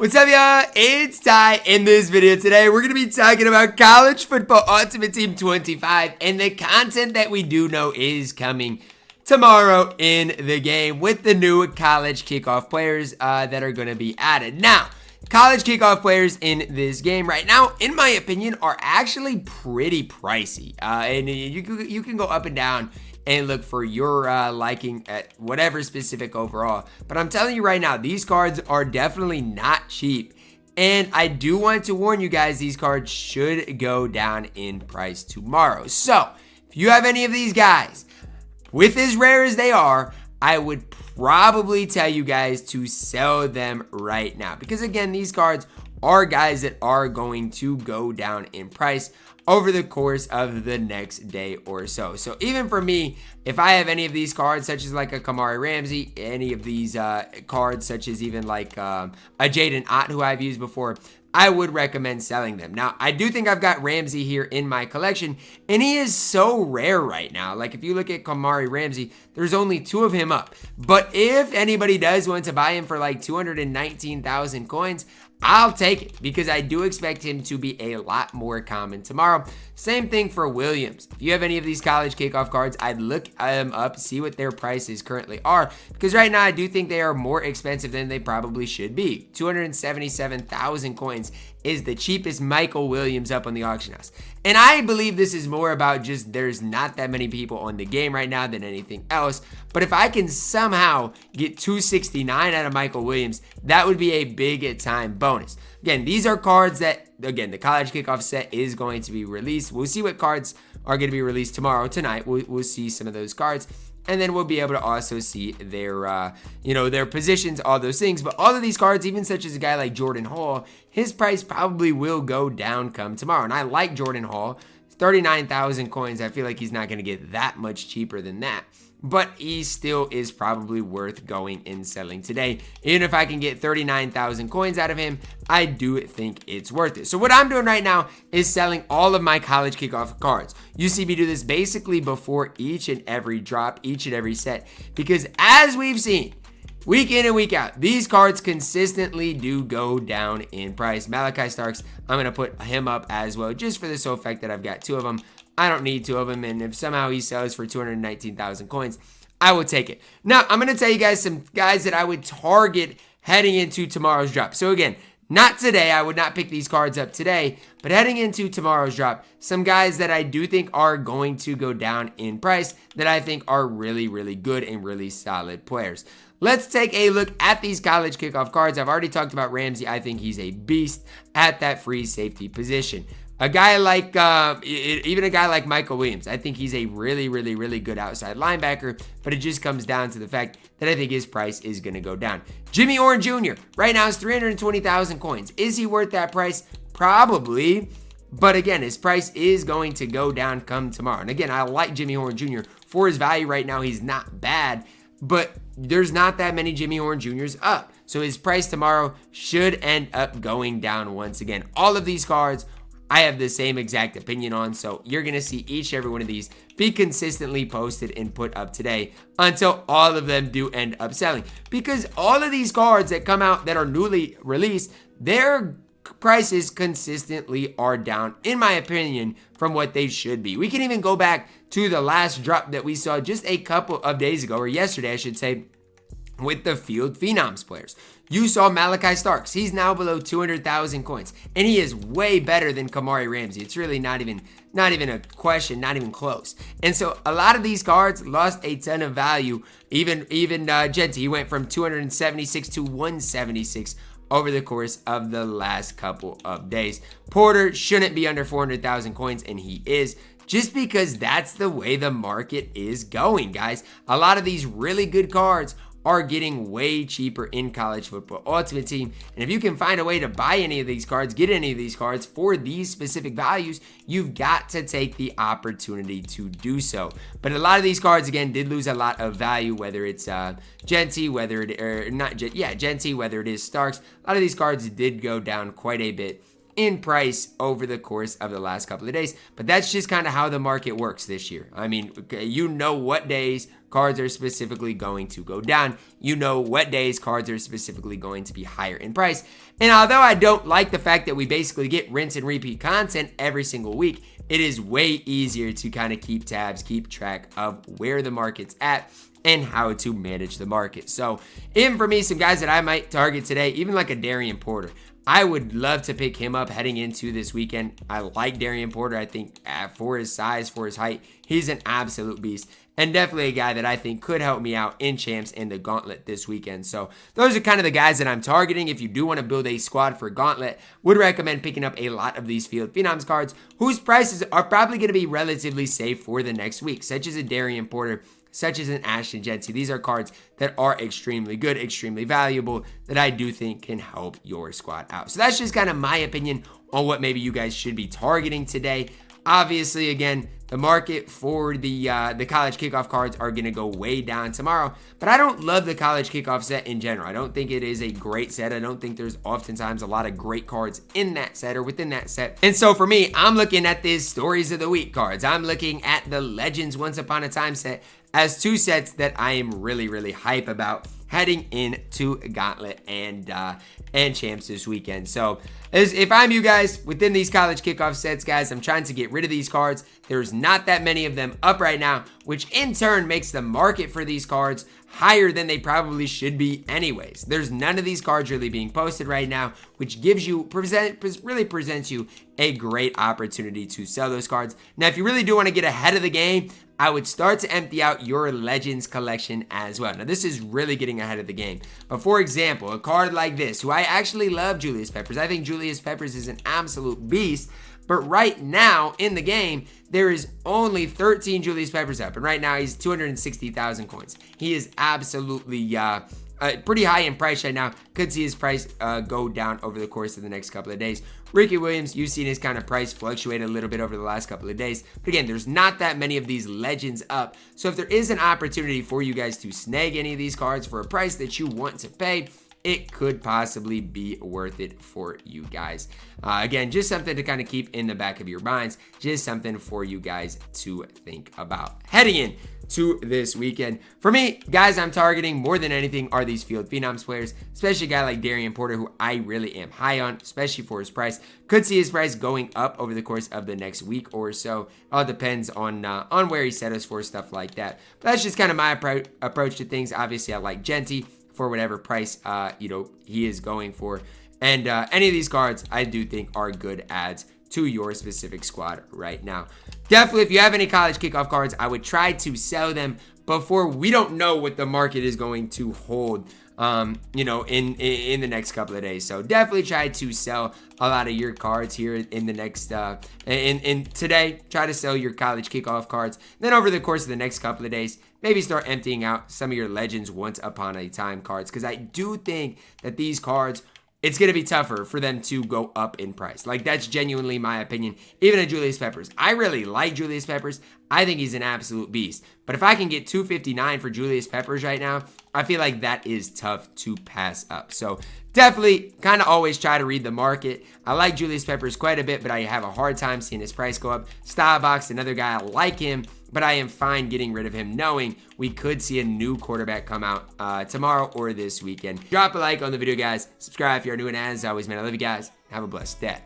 What's up, y'all? It's Ty. In this video today, we're going to be talking about College Football Ultimate Team 25, and the content that we do know is coming tomorrow in the game with the new college kickoff players that are going to be added. Now, college kickoff players in this game right now, in my opinion, are actually pretty pricey, and you can go up and down and look for your liking at whatever specific overall. But I'm telling you right now, these cards are definitely not cheap. And I do want to warn you guys, these cards should go down in price tomorrow. So, if you have any of these guys, with as rare as they are, I would probably tell you guys to sell them right now. Because again, these cards are guys that are going to go down in price over the course of the next day or so. So even for me, if I have any of these cards, such as like a Kamari Ramsey, any of these cards, such as even like a Jaden Ott, who I've used before, I would recommend selling them. Now, I do think I've got Ramsey here in my collection, and he is so rare right now. Like, if you look at Kamari Ramsey, there's only 2 of him up. But if anybody does want to buy him for like 219,000 coins, I'll take it, because I do expect him to be a lot more common tomorrow. Same thing for Williams. If you have any of these college kickoff cards, I'd look them up, see what their prices currently are, because right now I do think they are more expensive than they probably should be. 277,000 coins is the cheapest Michael Williams up on the auction house. And I believe this is more about just there's not that many people on the game right now than anything else. But if I can somehow get 269 out of Michael Williams, that would be a big time bonus. Again, these are cards that, again, the college kickoff set is going to be released. We'll see what cards are going to be released tomorrow. Tonight, we'll see some of those cards. And then we'll be able to also see their, their positions, all those things. But all of these cards, even such as a guy like Jordan Hall, his price probably will go down come tomorrow. And I like Jordan Hall. 39,000 coins. I feel like he's not going to get that much cheaper than that. But he still is probably worth going and selling today. Even if I can get 39,000 coins out of him, I do think it's worth it. So what I'm doing right now is selling all of my college kickoff cards. You see me do this basically before each and every drop, each and every set. Because as we've seen, week in and week out, these cards consistently do go down in price. Malachi Starks, I'm going to put him up as well, just for the sole fact that I've got 2 of them. I don't need 2 of them, and if somehow he sells for 219,000 coins, I will take it. Now, I'm going to tell you guys some guys that I would target heading into tomorrow's drop. So again, not today. I would not pick these cards up today, but heading into tomorrow's drop, some guys that I do think are going to go down in price that I think are really, really good and really solid players. Let's take a look at these college kickoff cards. I've already talked about Ramsey. I think he's a beast at that free safety position. A guy like, even a guy like Michael Williams, I think he's a really, really, really good outside linebacker, but it just comes down to the fact that I think his price is going to go down. Jimmy Horn Jr. right now is 320,000 coins. Is he worth that price? Probably. But again, his price is going to go down come tomorrow. And again, I like Jimmy Horn Jr. For his value right now, he's not bad, but there's not that many Jimmy Horn Jr.'s up. So his price tomorrow should end up going down once again. All of these cards I have the same exact opinion on, so you're going to see each and every one of these be consistently posted and put up today until all of them do end up selling. Because all of these cards that come out that are newly released, their prices consistently are down, in my opinion, from what they should be. We can even go back to the last drop that we saw just a couple of days ago, or yesterday, I should say, with the Field Phenoms players. You saw Malachi Starks. He's now below 200,000 coins, and he is way better than Kamari Ramsey. It's really not even a question, not even close. And so a lot of these cards lost a ton of value. Even Genty, he went from 276 to 176 over the course of the last couple of days. Porter shouldn't be under 400,000 coins, and he is. Just because that's the way the market is going, guys. A lot of these really good cards are getting way cheaper in College Football Ultimate Team. And if you can find a way to buy any of these cards, get any of these cards for these specific values, you've got to take the opportunity to do so. But a lot of these cards, again, did lose a lot of value, whether it's Genty, whether it is Starks. A lot of these cards did go down quite a bit in price over the course of the last couple of days. But that's just kind of how the market works this year. I mean, you know what days cards are specifically going to go down. You know what days cards are specifically going to be higher in price. And although I don't like the fact that we basically get rinse and repeat content every single week, it is way easier to kind of keep tabs, keep track of where the market's at and how to manage the market. So even for me, some guys that I might target today, even like a Darian Porter, I would love to pick him up heading into this weekend. I like Darian Porter. I think for his size, for his height, he's an absolute beast. And definitely a guy that I think could help me out in Champs in the Gauntlet this weekend. So those are kind of the guys that I'm targeting. If you do want to build a squad for Gauntlet, would recommend picking up a lot of these Field Phenoms cards whose prices are probably going to be relatively safe for the next week, such as a Darian Porter, such as an Ashton Genty. These are cards that are extremely good, extremely valuable, that I do think can help your squad out. So that's just kind of my opinion on what maybe you guys should be targeting today. Obviously, again, the market for the college kickoff cards are going to go way down tomorrow, but I don't love the college kickoff set in general. I don't think it is a great set. I don't think there's oftentimes a lot of great cards in that set or within that set. And so for me, I'm looking at these Stories of the Week cards. I'm looking at the Legends Once Upon a Time set as two sets that I am really, really hype about heading into Gauntlet and Champs this weekend. So if I'm you guys within these college kickoff sets, guys, I'm trying to get rid of these cards. There's not that many of them up right now, which in turn makes the market for these cards higher than they probably should be anyways. There's none of these cards really being posted right now, which gives you, really presents you a great opportunity to sell those cards. Now, if you really do want to get ahead of the game, I would start to empty out your Legends collection as well. Now, this is really getting ahead of the game. But for example, a card like this, who I actually love Julius Peppers. I think Julius Peppers is an absolute beast. But right now in the game, there is only 13 Julius Peppers up. And right now he's 260,000 coins. He is absolutely pretty high in price right now. Could see his price go down over the course of the next couple of days. Ricky Williams, you've seen his kind of price fluctuate a little bit over the last couple of days. But again, there's not that many of these Legends up. So if there is an opportunity for you guys to snag any of these cards for a price that you want to pay, it could possibly be worth it for you guys. Again, just something to kind of keep in the back of your minds. Just something for you guys to think about heading in to this weekend. For me, guys, I'm targeting more than anything are these Field Phenoms players, especially a guy like Darian Porter, who I really am high on, especially for his price. Could see his price going up over the course of the next week or so. All depends on where he set us for, stuff like that. But that's just kind of my approach to things. Obviously, I like Genty for whatever price he is going for. And any of these cards I do think are good adds to your specific squad right now. Definitely, if you have any college kickoff cards, I would try to sell them before. We don't know what the market is going to hold in the next couple of days. So definitely try to sell a lot of your cards here in the next in today. Try to sell your college kickoff cards. Then over the course of the next couple of days, maybe start emptying out some of your Legends Once Upon a Time cards, because I do think that these cards, it's going to be tougher for them to go up in price. Like, that's genuinely my opinion. Even a Julius Peppers. I really like Julius Peppers. I think he's an absolute beast. But if I can get $259 for Julius Peppers right now, I feel like that is tough to pass up. So definitely kind of always try to read the market. I like Julius Peppers quite a bit, but I have a hard time seeing his price go up. Stybox, another guy, I like him, but I am fine getting rid of him, knowing we could see a new quarterback come out tomorrow or this weekend. Drop a like on the video, guys. Subscribe if you're new, and as always, man, I love you guys. Have a blessed day.